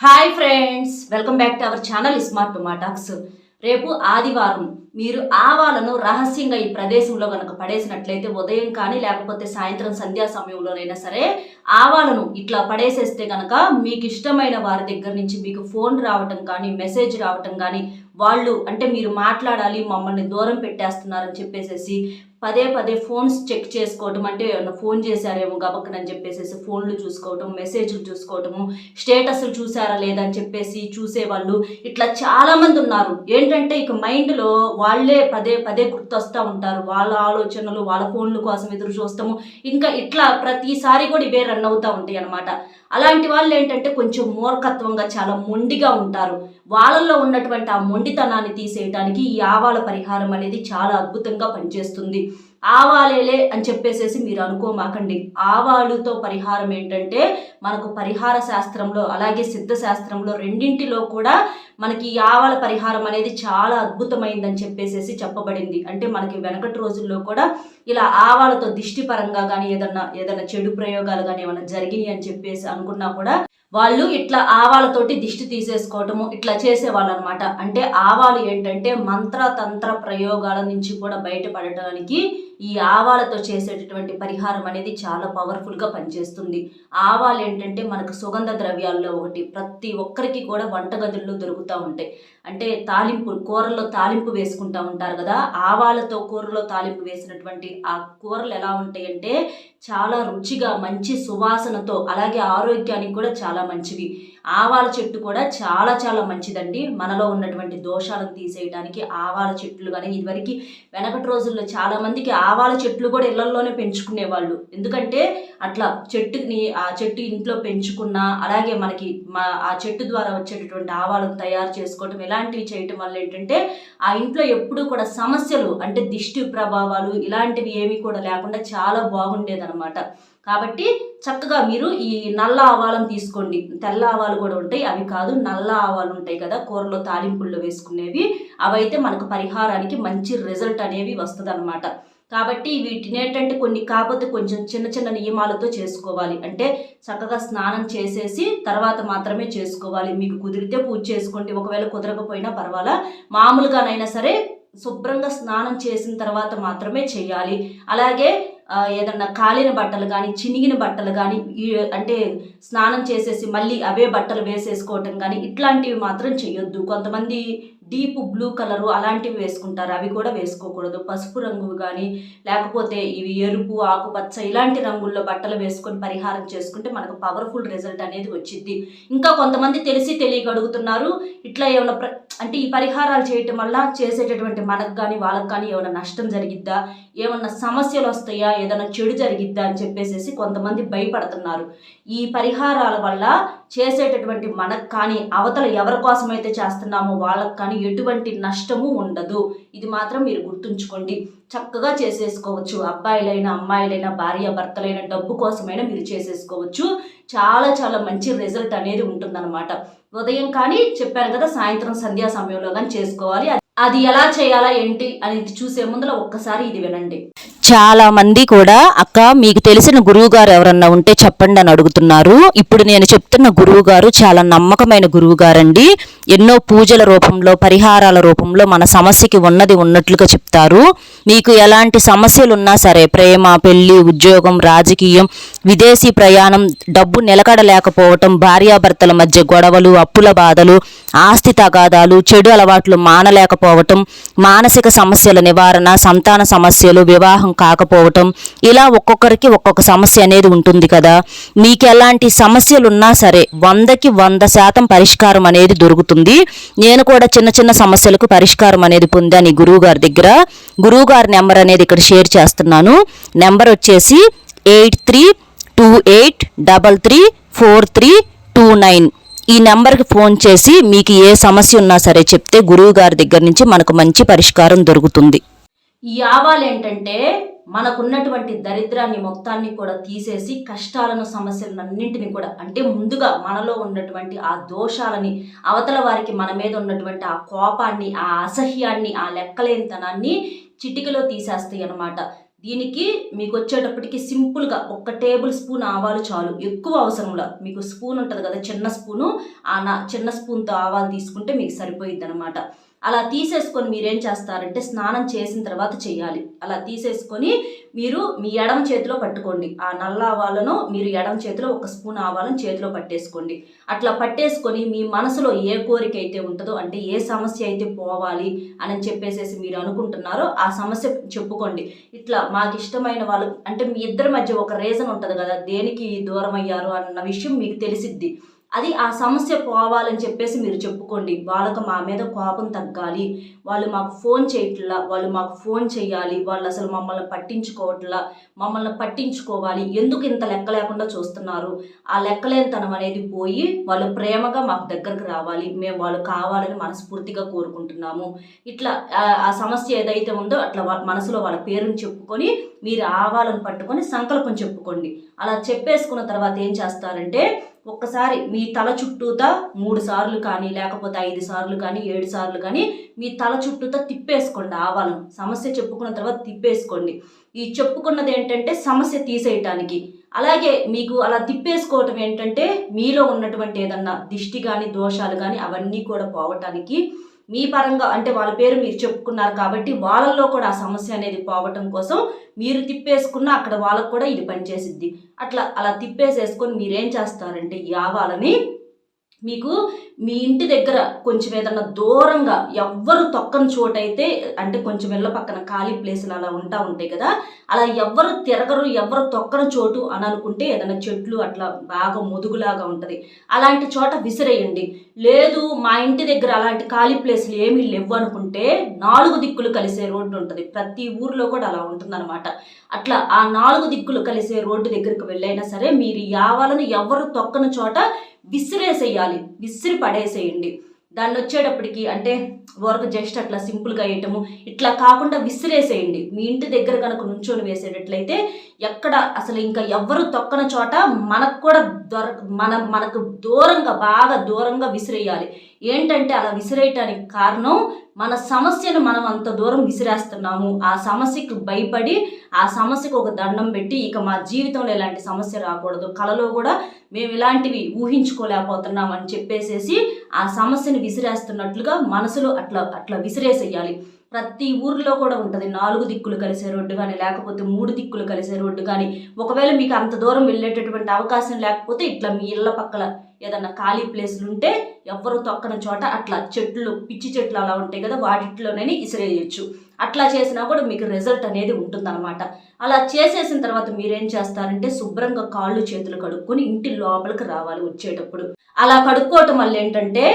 Hi friends, welcome back to our channel smart టొమాటాక్స్. రేపు ఆదివారం మీరు ఆవాలను రహస్యంగా ఈ ప్రదేశంలో కనుక పడేసినట్లయితే ఉదయం కానీ లేకపోతే సాయంత్రం సంధ్యా సమయంలోనైనా సరే ఆవాలను ఇట్లా పడేసేస్తే కనుక మీకు ఇష్టమైన వారి దగ్గర నుంచి మీకు ఫోన్ రావటం కానీ మెసేజ్ రావటం కానీ వాళ్ళు అంటే మీరు మాట్లాడాలి మమ్మల్ని దూరం పెట్టేస్తున్నారని చెప్పేసి పదే పదే ఫోన్స్ చెక్ చేసుకోవటం, అంటే ఏమన్నా ఫోన్ చేశారేమో గబక్కనని చెప్పేసి ఫోన్లు చూసుకోవటం, మెసేజ్లు చూసుకోవటము, స్టేటస్లు చూసారా లేదా అని చెప్పేసి చూసేవాళ్ళు ఇట్లా చాలామంది ఉన్నారు. ఏంటంటే ఇక మైండ్లో వాళ్ళే పదే పదే గుర్తొస్తూ ఉంటారు. వాళ్ళ ఆలోచనలు, వాళ్ళ ఫోన్ల కోసం ఎదురు చూస్తాము. ఇంకా ఇట్లా ప్రతిసారి కూడా ఇవే రన్ అవుతూ ఉంటాయి అన్నమాట. అలాంటి వాళ్ళు ఏంటంటే కొంచెం మూర్ఖత్వంగా చాలా మొండిగా ఉంటారు. వాళ్ళల్లో ఉన్నటువంటి ఆ మొండితనాన్ని తీసేయడానికి ఈ ఆవాల పరిహారం అనేది చాలా అద్భుతంగా పనిచేస్తుంది. ఆవాలేలే అని చెప్పేసి మీరు అనుకోమాకండి. ఆవాలుతో పరిహారం ఏంటంటే మనకు పరిహార శాస్త్రంలో అలాగే సిద్ధ శాస్త్రంలో రెండింటిలో కూడా మనకి ఈ ఆవాల పరిహారం అనేది చాలా అద్భుతమైందని చెప్పేసి చెప్పబడింది. అంటే మనకి వెనకటి రోజుల్లో కూడా ఇలా ఆవాలతో దిష్టి పరంగా కానీ ఏదైనా చెడు ప్రయోగాలు కానీ ఏమైనా జరిగినాయి అని చెప్పేసి అనుకున్నా కూడా వాళ్ళు ఇట్లా ఆవాలతోటి దిష్టి తీసేసుకోవటము ఇట్లా చేసేవాళ్ళు అనమాట. అంటే ఆవాలు ఏంటంటే మంత్ర తంత్ర ప్రయోగాల నుంచి కూడా బయటపడటానికి ఈ ఆవాలతో చేసేటటువంటి పరిహారం అనేది చాలా పవర్ఫుల్గా పనిచేస్తుంది. ఆవాలు ఏంటంటే మనకు సుగంధ ద్రవ్యాల్లో ఒకటి. ప్రతి ఒక్కరికి కూడా వంటగదుల్లో దొరుకుతూ ఉంటాయి. అంటే తాలింపు, కూరల్లో తాలింపు వేసుకుంటూ ఉంటారు కదా. ఆవాలతో కూరలో తాలింపు వేసినటువంటి ఆ కూరలు ఎలా ఉంటాయంటే చాలా రుచిగా మంచి సువాసనతో, అలాగే ఆరోగ్యానికి కూడా చాలా మంచివి. ఆవాల చెట్టు కూడా చాలా చాలా మంచిదండి. మనలో ఉన్నటువంటి దోషాలను తీసేయడానికి ఆవాల చెట్లు కానీ ఇదివరకు వెనకటి రోజుల్లో చాలా మందికి ఆవాల చెట్లు కూడా ఇళ్లలోనే పెంచుకునేవాళ్ళు. ఎందుకంటే అట్లా ఆ చెట్టు ఇంట్లో పెంచుకున్నా అలాగే మనకి ఆ చెట్టు ద్వారా వచ్చేటటువంటి ఆవాలను తయారు చేసుకోవటం ఇలాంటివి చేయటం వల్ల ఏంటంటే ఆ ఇంట్లో ఎప్పుడూ కూడా సమస్యలు అంటే దిష్టి ప్రభావాలు ఇలాంటివి ఏమీ కూడా లేకుండా చాలా బాగుండేదన్నమాట. కాబట్టి చక్కగా మీరు ఈ నల్ల ఆవాలను తీసుకోండి. తెల్ల ఆవాలు కూడా ఉంటాయి, అవి కాదు, నల్ల ఆవాలు ఉంటాయి కదా కూరలో తాలింపుల్లో వేసుకునేవి. అవైతే మనకు పరిహారానికి మంచి రిజల్ట్ అనేవి వస్తుంది అనమాట. కాబట్టి వీటిని ఏంటంటే కాకపోతే కొంచెం చిన్న చిన్న నియమాలతో చేసుకోవాలి. అంటే చక్కగా స్నానం చేసేసి తర్వాత మాత్రమే చేసుకోవాలి. మీకు కుదిరితే పూజ చేసుకోండి, ఒకవేళ కుదరకపోయినా పర్వాలా. మామూలుగానైనా సరే శుభ్రంగా స్నానం చేసిన తర్వాత మాత్రమే చేయాలి. అలాగే ఏదన్నా కాలిన బట్టలు కానీ చినిగిన బట్టలు కానీ అంటే స్నానం చేసేసి మళ్ళీ అవే బట్టలు వేసేసుకోవటం కానీ ఇట్లాంటివి మాత్రం చేయొద్దు. కొంతమంది డీప్ బ్లూ కలరు అలాంటివి వేసుకుంటారు, అవి కూడా వేసుకోకూడదు. పసుపు రంగు కానీ లేకపోతే ఇవి ఎరుపు, ఆకుపచ్చ ఇలాంటి రంగుల్లో బట్టలు వేసుకొని పరిహారం చేసుకుంటే మనకు పవర్ఫుల్ రిజల్ట్ అనేది వచ్చింది. ఇంకా కొంతమంది తెలిసి తెలియక అడుగుతున్నారు, ఇట్లా ఏమైనా అంటే ఈ పరిహారాలు చేయటం వల్ల చేసేటటువంటి మనకు కానీ వాళ్ళకి కానీ ఏమైనా నష్టం జరిగిద్దా, ఏమన్నా సమస్యలు వస్తాయా, ఏదైనా చెడు జరిగిద్దా అని చెప్పేసి కొంతమంది భయపడుతున్నారు. ఈ పరిహారాల వల్ల చేసేటటువంటి మనకు కానీ అవతల ఎవరి కోసమైతే చేస్తున్నామో వాళ్ళకి కానీ ఎటువంటి నష్టము ఉండదు. ఇది మాత్రం మీరు గుర్తుంచుకోండి. చక్కగా చేసేసుకోవచ్చు. అబ్బాయిలైనా అమ్మాయిలైనా భార్య భర్తలైన డబ్బు కోసమైనా మీరు చేసేసుకోవచ్చు. చాలా చాలా మంచి రిజల్ట్ అనేది ఉంటుందన్నమాట. ఉదయం కానీ చెప్పాను కదా, సాయంత్రం సంధ్యా సమయంలో కానీ చేసుకోవాలి. అది ఎలా చేయాలా ఏంటి అనేది చూసే ముందులో ఒక్కసారి ఇది వినండి. చాలా మంది కూడా అక్క మీకు తెలిసిన గురువు గారు ఎవరన్నా ఉంటే చెప్పండి అని అడుగుతున్నారు. ఇప్పుడు నేను చెప్తున్న గురువు గారు చాలా నమ్మకమైన గురువు గారండి. ఎన్నో పూజల రూపంలో పరిహారాల రూపంలో మన సమస్యకి ఉన్నట్లుగా చెప్తారు. మీకు ఎలాంటి సమస్యలు ఉన్నా సరే, ప్రేమ, పెళ్లి, ఉద్యోగం, రాజకీయం, విదేశీ ప్రయాణం, డబ్బు నిలకడలేకపోవటం, భార్యాభర్తల మధ్య గొడవలు, అప్పుల బాధలు, ఆస్తి తగాదాలు, చెడు అలవాట్లు మానలేకపోవటం, మానసిక సమస్యల నివారణ, సంతాన సమస్యలు, వివాహం కాకపోవటం, ఇలా ఒక్కొక్కరికి ఒక్కొక్క సమస్య అనేది ఉంటుంది కదా. మీకు ఎలాంటి సమస్యలు ఉన్నా సరే 100కి 100% పరిష్కారం అనేది దొరుకుతుంది. నేను కూడా చిన్న చిన్న సమస్యలకు పరిష్కారం అనేది పొందాను ఈ గురువు గారి దగ్గర. గురువు గారి నెంబర్ అనేది ఇక్కడ షేర్ చేస్తున్నాను. నెంబర్ వచ్చేసి 8328334329. ఈ నెంబర్కి ఫోన్ చేసి మీకు ఏ సమస్య ఉన్నా సరే చెప్తే గురువు గారి దగ్గర నుంచి మనకు మంచి పరిష్కారం దొరుకుతుంది. ఈ ఆవాలు ఏంటంటే మనకున్నటువంటి దరిద్రాన్ని మొత్తాన్ని కూడా తీసేసి కష్టాలను, సమస్యలన్నింటినీ కూడా అంటే ముందుగా మనలో ఉన్నటువంటి ఆ దోషాలని, అవతల వారికి మన మీద ఉన్నటువంటి ఆ కోపాన్ని, ఆ అసహ్యాన్ని, ఆ లెక్కలేనితనాన్ని చిటికలో తీసేస్తాయి అన్నమాట. దీనికి మీకు వచ్చేటప్పటికి సింపుల్గా 1 టేబుల్ స్పూన్ ఆవాలు చాలు, ఎక్కువ అవసరంలా. మీకు స్పూన్ ఉంటుంది కదా, చిన్న స్పూను, చిన్న స్పూన్తో ఆవాలు తీసుకుంటే మీకు సరిపోయిద్ది అనమాట. అలా తీసేసుకొని మీరేం చేస్తారంటే స్నానం చేసిన తర్వాత చేయాలి. అలా తీసేసుకొని మీరు మీ ఎడమ చేతిలో పట్టుకోండి. ఆ నల్ల ఆవాలను మీరు ఎడమ చేతిలో 1 స్పూన్ ఆవాలను చేతిలో పట్టేసుకోండి. అట్లా పట్టేసుకొని మీ మనసులో ఏ కోరిక అయితే ఉంటుందో, అంటే ఏ సమస్య అయితే పోవాలి అని చెప్పేసేసి మీరు అనుకుంటున్నారో ఆ సమస్య చెప్పుకోండి. ఇట్లా మాకు ఇష్టమైన వాళ్ళు, అంటే మీ ఇద్దరి మధ్య ఒక రీజన్ ఉంటుంది కదా, దేనికి దూరం అయ్యారు అన్న విషయం మీకు తెలిసిద్ది. అది ఆ సమస్య పోవాలని చెప్పేసి మీరు చెప్పుకోండి. వాళ్ళకు మా మీద కోపం తగ్గాలి, వాళ్ళు మాకు ఫోన్ చేయట్లా, వాళ్ళు మాకు ఫోన్ చేయాలి, వాళ్ళు అసలు మమ్మల్ని పట్టించుకోవట్లా, మమ్మల్ని పట్టించుకోవాలి, ఎందుకు ఇంత లెక్క లేకుండా చూస్తున్నారు, ఆ లెక్కలేనితనం అనేది పోయి వాళ్ళు ప్రేమగా మాకు దగ్గరకు రావాలి, మేము వాళ్ళు కావాలని మనస్ఫూర్తిగా కోరుకుంటున్నాము. ఇట్లా ఆ సమస్య ఏదైతే ఉందో అట్లా మనసులో వాళ్ళ పేరుని చెప్పుకొని మీరు ఆవాలను పట్టుకొని సంకల్పం చెప్పుకోండి. అలా చెప్పేసుకున్న తర్వాత ఏం చేస్తారంటే ఒక్కసారి మీ తల చుట్టూతా 3 సార్లు కానీ, లేకపోతే 5 సార్లు కానీ, 7 సార్లు కానీ మీ తల చుట్టూతా తిప్పేసుకోండి ఆవాలను. సమస్య చెప్పుకున్న తర్వాత తిప్పేసుకోండి. ఈ చెప్పుకున్నది ఏంటంటే సమస్య తీసేయటానికి. అలాగే మీకు అలా తిప్పేసుకోవటం ఏంటంటే మీలో ఉన్నటువంటి ఏదన్నా దిష్టి కానీ, దోషాలు కానీ అవన్నీ కూడా పోవటానికి, మీ పరంగా అంటే వాళ్ళ పేరు మీరు చెప్పుకున్నారు కాబట్టి వాళ్ళల్లో కూడా ఆ సమస్య అనేది పోవటం కోసం మీరు తిప్పేసుకున్న అక్కడ వాళ్ళకు కూడా ఇది పనిచేసిద్ది. అలా తిప్పేసేసుకొని మీరేం చేస్తారంటే ఈ ఆవాలని మీకు మీ ఇంటి దగ్గర కొంచెం ఏదన్నా దూరంగా ఎవ్వరు తొక్కని చోటైతే, అంటే కొంచెం ఇళ్ళ పక్కన ఖాళీ ప్లేసులు అలా ఉంటాయి కదా, అలా ఎవ్వరు తిరగరు, ఎవ్వరు తొక్కని చోటు అని అనుకుంటే ఏదైనా చెట్లు అట్లా బాగా ముదుగులాగా ఉంటుంది, అలాంటి చోట విసిరేయండి. లేదు మా ఇంటి దగ్గర అలాంటి ఖాళీ ప్లేసులు ఏమీ లేవు అనుకుంటే 4 దిక్కులు కలిసే రోడ్డు ఉంటుంది, ప్రతి ఊర్లో కూడా అలా ఉంటుందన్నమాట. అట్లా ఆ 4 దిక్కులు కలిసే రోడ్డు దగ్గరికి వెళ్ళైనా సరే మీరు ఆవాలను ఎవ్వరు తొక్కని చోట విసిరేసేయాలి, విసిరి పడేసేయండి. దాన్ని వచ్చేటప్పటికి అంటే వరకు జస్ట్ అట్లా సింపుల్గా వేయటము, ఇట్లా కాకుండా విసిరేసేయండి. మీ ఇంటి దగ్గర కనుక నుంచొని వేసేటట్లయితే ఎక్కడ అసలు ఇంకా ఎవ్వరు తొక్కన చోట మనకు కూడా మనకు దూరంగా, బాగా దూరంగా విసిరేయాలి. ఏంటంటే అలా విసిరేయటానికి కారణం మన సమస్యను మనం అంత దూరం విసిరేస్తున్నాము, ఆ సమస్యకు భయపడి ఆ సమస్యకు ఒక దండం పెట్టి ఇక మా జీవితంలో ఇలాంటి సమస్య రాకూడదు, కలలో కూడా మేము ఇలాంటివి ఊహించుకోలేకపోతున్నాం అని చెప్పేసేసి ఆ సమస్యను విసిరేస్తున్నట్లుగా మనసులో అట్లా విసిరేసేయాలి. ప్రతి ఊర్లో కూడా ఉంటుంది 4 దిక్కులు కలిసే రోడ్డు కానీ, లేకపోతే 3 దిక్కులు కలిసే రోడ్డు కానీ. ఒకవేళ మీకు అంత దూరం వెళ్ళేటటువంటి అవకాశం లేకపోతే ఇట్లా మీ ఇళ్ళ పక్కల ఏదన్నా ఖాళీ ప్లేసులు ఉంటే ఎవ్వరు తొక్కని చోట అట్లా చెట్లు, పిచ్చి చెట్లు అలా ఉంటాయి కదా, వాటిలోనే విసిరేయచ్చు. అట్లా చేసినా కూడా మీకు రిజల్ట్ అనేది ఉంటుందన్నమాట. అలా చేసేసిన తర్వాత మీరేం చేస్తారంటే శుభ్రంగా కాళ్ళు చేతులు కడుక్కొని ఇంటి లోపలికి రావాలి వచ్చేటప్పుడు. అలా కడుక్కోవటం వల్ల ఏంటంటే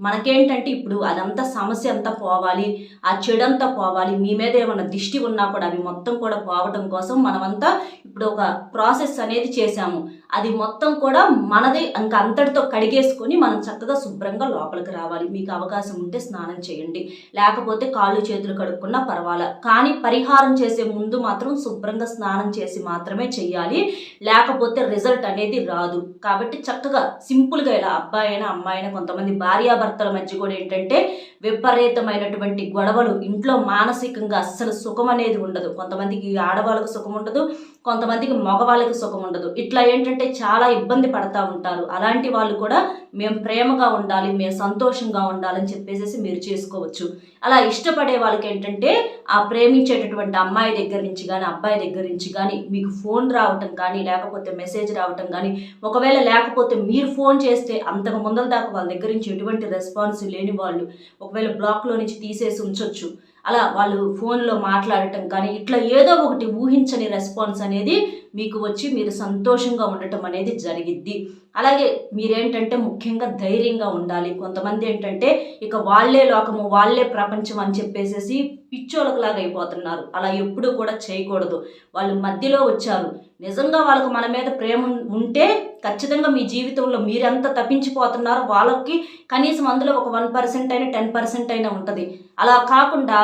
మనకేంటంటే ఇప్పుడు అదంతా సమస్య అంతా పోవాలి, ఆ చెడంతా పోవాలి, మీ మీద ఏమన్నా దిష్టి ఉన్నా కూడా అవి మొత్తం కూడా పోవటం కోసం మనమంతా ఇప్పుడు ఒక ప్రాసెస్ అనేది చేశాము. అది మొత్తం కూడా మనది ఇంకా అంతటితో కడిగేసుకొని మనం చక్కగా శుభ్రంగా లోపలికి రావాలి. మీకు అవకాశం ఉంటే స్నానం చేయండి, లేకపోతే కాళ్ళు చేతులు కడుక్కున్నా పర్వాలా, కానీ పరిహారం చేసే ముందు మాత్రం శుభ్రంగా స్నానం చేసి మాత్రమే చెయ్యాలి, లేకపోతే రిజల్ట్ అనేది రాదు. కాబట్టి చక్కగా సింపుల్గా ఇలా అబ్బాయి అయినా అమ్మాయి అయినా, కొంతమంది భార్యాభర్తల మధ్య కూడా ఏంటంటే విపరీతమైనటువంటి గొడవలు, ఇంట్లో మానసికంగా అస్సలు సుఖం అనేది ఉండదు. కొంతమందికి ఆడవాళ్ళకు సుఖం ఉండదు, కొంతమందికి మగవాళ్ళకి సుఖం ఉండదు. ఇట్లా ఏంటంటే చాలా ఇబ్బంది పడతా ఉంటారు. అలాంటి వాళ్ళు కూడా మేము ప్రేమగా ఉండాలి, మేము సంతోషంగా ఉండాలని చెప్పేసి మీరు చేసుకోవచ్చు. అలా ఇష్టపడే వాళ్ళకి ఏంటంటే ఆ ప్రేమించేటటువంటి అమ్మాయి దగ్గర నుంచి కానీ, అబ్బాయి దగ్గర నుంచి కానీ మీకు ఫోన్ రావటం కానీ, లేకపోతే మెసేజ్ రావటం కానీ, ఒకవేళ లేకపోతే మీరు ఫోన్ చేస్తే అంతకు ముందల దాకా వాళ్ళ దగ్గర నుంచి ఎటువంటి రెస్పాన్స్ లేని వాళ్ళు ఒకవేళ బ్లాక్లో నుంచి తీసేసి ఉంచొచ్చు. అలా వాళ్ళు ఫోన్లో మాట్లాడటం కానీ, ఇట్లా ఏదో ఒకటి ఊహించని రెస్పాన్స్ అనేది మీకు వచ్చి మీరు సంతోషంగా ఉండటం అనేది జరిగిద్ది. అలాగే మీరేంటంటే ముఖ్యంగా ధైర్యంగా ఉండాలి. కొంతమంది ఏంటంటే ఇక వాళ్ళే లోకము, వాళ్ళే ప్రపంచం అని చెప్పేసేసి పిచ్చోళ్ళకులాగా అయిపోతున్నారు. అలా ఎప్పుడూ కూడా చేయకూడదు. వాళ్ళు మధ్యలో వచ్చారు, నిజంగా వాళ్ళకు మన మీద ప్రేమ ఉంటే ఖచ్చితంగా మీ జీవితంలో మీరెంత తప్పించిపోతున్నారో వాళ్ళకి కనీసం అందులో ఒక 1% అయినా 10% అయినా ఉంటుంది. అలా కాకుండా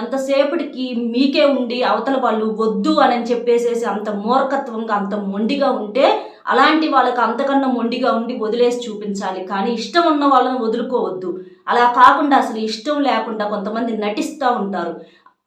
ఎంతసేపటికి మీకే ఉండి అవతల వాళ్ళు వద్దు అని చెప్పేసేసి అంత మూర్ఖత్వంగా, అంత మొండిగా ఉంటే అలాంటి వాళ్ళకి అంతకన్నా మొండిగా ఉండి వదిలేసి చూపించాలి. కానీ ఇష్టం ఉన్న వాళ్ళని వదులుకోవద్దు. అలా కాకుండా అసలు ఇష్టం లేకుండా కొంతమంది నటిస్తూ ఉంటారు.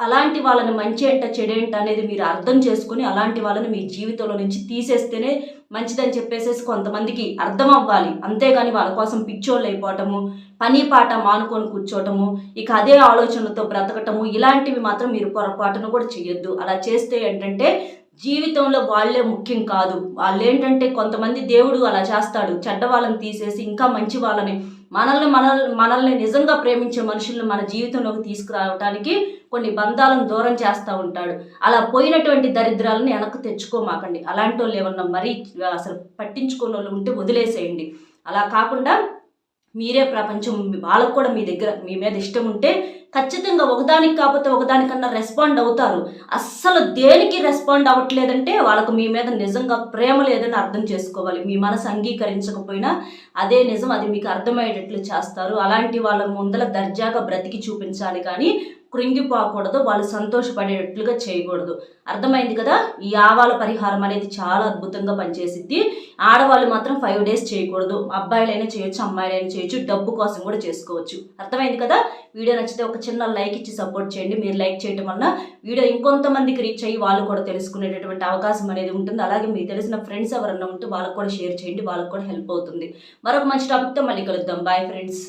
అలాంటి వాళ్ళని మంచి ఏంట చెడేంట అనేది మీరు అర్థం చేసుకుని అలాంటి వాళ్ళని మీ జీవితంలో నుంచి తీసేస్తేనే మంచిదని చెప్పేసేసి కొంతమందికి అర్థం అవ్వాలి. అంతేగాని వాళ్ళ కోసం పిచ్చోళ్ళు అయిపోవటము, పని పాట మానుకొని కూర్చోవటము, ఇక అదే ఆలోచనలతో బ్రతకటము, ఇలాంటివి మాత్రం మీరు పొరపాటును కూడా చేయొద్దు. అలా చేస్తే ఏంటంటే జీవితంలో వాళ్ళే ముఖ్యం కాదు. వాళ్ళు ఏంటంటే కొంతమంది దేవుడు అలా చేస్తాడు, చెడ్డ వాళ్ళని తీసేసి ఇంకా మంచి వాళ్ళని మనల్ని నిజంగా ప్రేమించే మనుషులను మన జీవితంలోకి తీసుకురావడానికి కొన్ని బంధాలను దూరం చేస్తూ ఉంటాడు. అలా పోయినటువంటి దరిద్రాలను వెనక్కి తెచ్చుకోమాకండి. అలాంటి వాళ్ళు ఏమన్నా మరీ అసలు పట్టించుకున్న వాళ్ళు ఉంటే వదిలేసేయండి. అలా కాకుండా మీరే ప్రపంచం, వాళ్ళకు కూడా మీ మీద ఇష్టం ఉంటే ఖచ్చితంగా ఒకదానికి కాకపోతే ఒకదానికన్నా రెస్పాండ్ అవుతారు. అస్సలు దేనికి రెస్పాండ్ అవ్వట్లేదంటే వాళ్ళకు మీ మీద నిజంగా ప్రేమ లేదని అర్థం చేసుకోవాలి. మీ మనసు అంగీకరించకపోయినా అదే నిజం, అది మీకు అర్థమయ్యేటట్లు చేస్తారు. అలాంటి వాళ్ళ ముందర దర్జాగా బ్రతికి చూపించాలి కానీ కృంగిపోకూడదు, వాళ్ళు సంతోషపడేటట్లుగా చేయకూడదు. అర్థమైంది కదా? ఈ ఆవాల పరిహారం అనేది చాలా అద్భుతంగా పనిచేసిద్ది. ఆడవాళ్ళు మాత్రం 5 days చేయకూడదు. అబ్బాయిలైనా చేయొచ్చు, అమ్మాయిలైనా చేయొచ్చు, డబ్బు కోసం కూడా చేసుకోవచ్చు. అర్థమైంది కదా? వీడియో నచ్చితే ఒక చిన్న లైక్ ఇచ్చి సపోర్ట్ చేయండి. మీరు లైక్ చేయడం వల్ల వీడియో ఇంకొంతమందికి రీచ్ అయ్యి వాళ్ళు కూడా తెలుసుకునేటటువంటి అవకాశం అనేది ఉంటుంది. అలాగే మీకు తెలిసిన ఫ్రెండ్స్ ఎవరన్నా ఉంటే వాళ్ళకు కూడా షేర్ చేయండి, వాళ్ళకు కూడా హెల్ప్ అవుతుంది. మరొక మంచి టాపిక్తో మళ్ళీ కలుద్దాం. Bye friends.